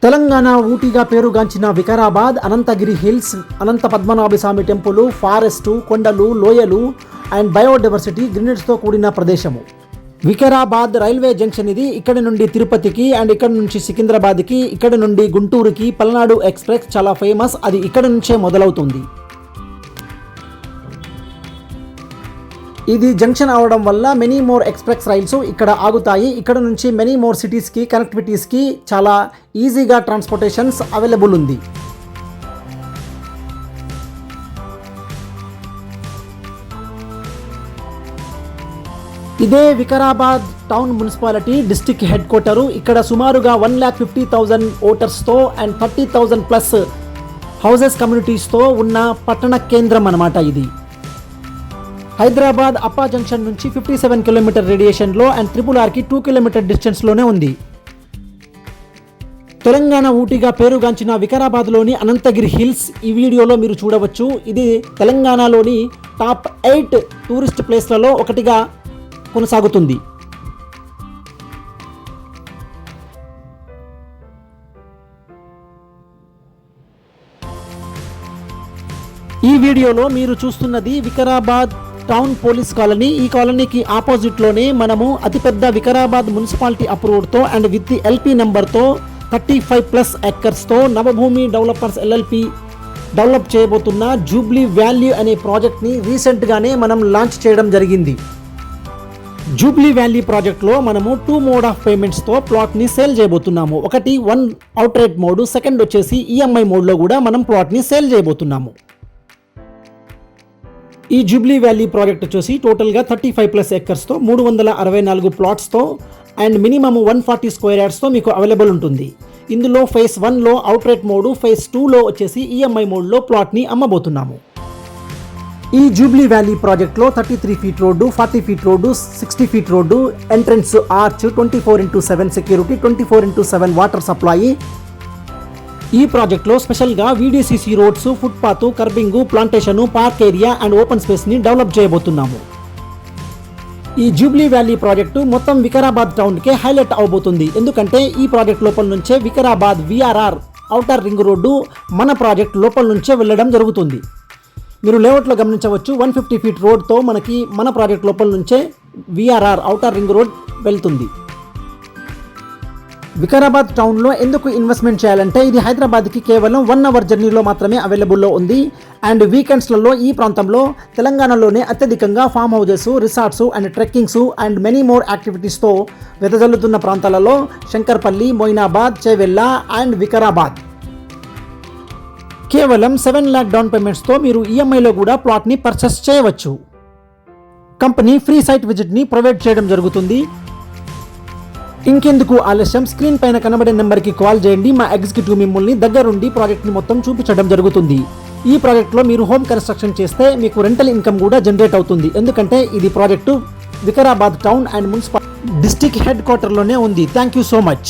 తెలంగాణ ఊటీగా పేరుగాంచిన Vikarabad Anantagiri hills, Anantha Padmanabhaswamy temple, forest, కొండలు, లోయలు అండ్ బయోడైవర్సిటీ గ్రీనరీస్తో కూడిన ప్రదేశము. వికారాబాద్ రైల్వే జంక్షన్ ఇది. ఇక్కడ నుండి తిరుపతికి అండ్ ఇక్కడ నుంచి సికింద్రాబాద్కి, ఇక్కడ నుండి గుంటూరుకి పల్నాడు ఎక్స్ప్రెస్ చాలా ఫేమస్. అది ఇక్కడ నుంచే మొదలవుతుంది. ఇది జంక్షన్ అవడం వల్ల మెనీ మోర్ ఎక్స్ప్రెస్ రైల్స్ ఇక్కడ ఆగుతాయి. ఇక్కడ నుంచి మెనీ మోర్ సిటీస్కి, కనెక్టివిటీస్కి చాలా ఈజీగా ట్రాన్స్పోర్టేషన్స్ అవైలబుల్ ఉంది. ఇదే Vikarabad town municipality district head quarter. ఇక్కడ సుమారుగా 1,50,000 ఓటర్స్తో అండ్ 30,000 ప్లస్ హౌసెస్ కమ్యూనిటీస్తో ఉన్న పట్టణ కేంద్రం అన్నమాట ఇది. హైదరాబాద్ అప్పా జంక్షన్ నుంచి 57 కిలోమీటర్ రేడియేషన్లో అండ్ RRRకి 2 కిలోమీటర్ డిస్టెన్స్లోనే ఉంది. తెలంగాణ ఊటీగా పేరుగాంచిన వికారాబాద్లోని అనంతగిరి హిల్స్ ఈ వీడియోలో మీరు చూడవచ్చు. ఇది తెలంగాణలోని టాప్ 8 టూరిస్ట్ ప్లేస్లలో ఒకటిగా కొనసాగుతుంది. ఈ వీడియోలో మీరు చూస్తున్నది వికారాబాద్ టౌన్ పోలీస్ కాలనీ. ఈ కాలనీకి ఆపోజిట్లోనే మనము అతిపెద్ద వికారాబాద్ మున్సిపాలిటీ అప్రూవ్డ్తో అండ్ విత్ ఎల్పీ నెంబర్తో 35+ ఎకర్స్తో నవభూమి డెవలపర్స్ LLP డెవలప్ చేయబోతున్న జూబ్లీ వ్యాలీ అనే ప్రాజెక్ట్ని రీసెంట్గానే మనం లాంచ్ చేయడం జరిగింది. జూబ్లీ వ్యాలీ ప్రాజెక్ట్లో మనము 2 మోడ్ ఆఫ్ పేమెంట్స్తో ప్లాట్ని సేల్ చేయబోతున్నాము. ఒకటి 1 అవుట్రేట్ మోడ్, సెకండ్ వచ్చేసి EMI మోడ్లో కూడా మనం ప్లాట్ని సేల్ చేయబోతున్నాము. ఈ జూబ్లీ వ్యాలీ ప్రాజెక్ట్ వచ్చేసి టోటల్గా 35+ ఎకర్స్తో 364 ప్లాట్స్తో అండ్ మినిమమ్ 140 స్క్వేర్ యార్డ్స్తో మీకు అవైలబుల్ ఉంటుంది. ఇందులో ఫేజ్ 1లో అవుట్రేట్ మోడ్, ఫేజ్ 2లో వచ్చేసి EMI మోడ్లో ప్లాట్ని అమ్మబోతున్నాము. ఈ జూబ్లీ వ్యాలీ ప్రాజెక్ట్లో 33 feet road, 40 feet road, 60 feet road, entrance arch, 24/7 security, 24/7 water supply. ఈ ప్రాజెక్ట్లో స్పెషల్గా VDCC roads, footpath, curbing, plantation, park area and open స్పేస్ని డెవలప్ చేయబోతున్నాము. ఈ జూబ్లీ వ్యాలీ ప్రాజెక్టు మొత్తం వికారాబాద్ టౌన్కే హైలైట్ అవబోతుంది. ఎందుకంటే ఈ ప్రాజెక్ట్ లోపల నుంచే Vikarabad VRR outer ring road మన ప్రాజెక్ట్ లోపల నుంచే వెళ్ళడం జరుగుతుంది. మీరు లేఅవుట్లో గమనించవచ్చు, 150 ఫీట్ రోడ్తో మనకి మన ప్రాజెక్ట్ లోపల నుంచే VRR ఔటర్ రింగ్ రోడ్ వెళ్తుంది. వికారాబాద్ టౌన్లో ఎందుకు ఇన్వెస్ట్మెంట్ చేయాలంటే ఇది హైదరాబాద్కి కేవలం 1 అవర్ జర్నీలో మాత్రమే అవైలబుల్లో ఉంది. అండ్ వీకెండ్స్లలో ఈ ప్రాంతంలో తెలంగాణలోనే అత్యధికంగా farm houses, resorts and trekkings and many more యాక్టివిటీస్తో వెదజల్లుతున్న ప్రాంతాలలో శంకర్పల్లి, మొయినాబాద్, చేవెళ్ళ అండ్ వికారాబాద్. కేవలం 7 lakh డౌన్ పేమెంట్స్తో మీరు EMIలో కూడా ప్లాట్ని పర్చేస్ చేయవచ్చు. కంపెనీ ఫ్రీ సైట్ విజిట్ని ప్రొవైడ్ చేయడం జరుగుతుంది. ఇంకెందుకు ఆలస్యం, స్క్రీన్ పైన కనబడే నెంబర్కి కాల్ చేయండి. మా ఎగ్జిక్యూటివ్ మిమ్మల్ని దగ్గరుండి ప్రాజెక్ట్ని మొత్తం చూపించడం జరుగుతుంది. ఈ ప్రాజెక్ట్లో మీరు హోమ్ కన్స్ట్రక్షన్ చేస్తే మీకు రెంటల్ ఇన్కమ్ కూడా జనరేట్ అవుతుంది. ఎందుకంటే ఇది project Vikarabad town and municipal district head క్వార్టర్లోనే ఉంది. Thank you so much.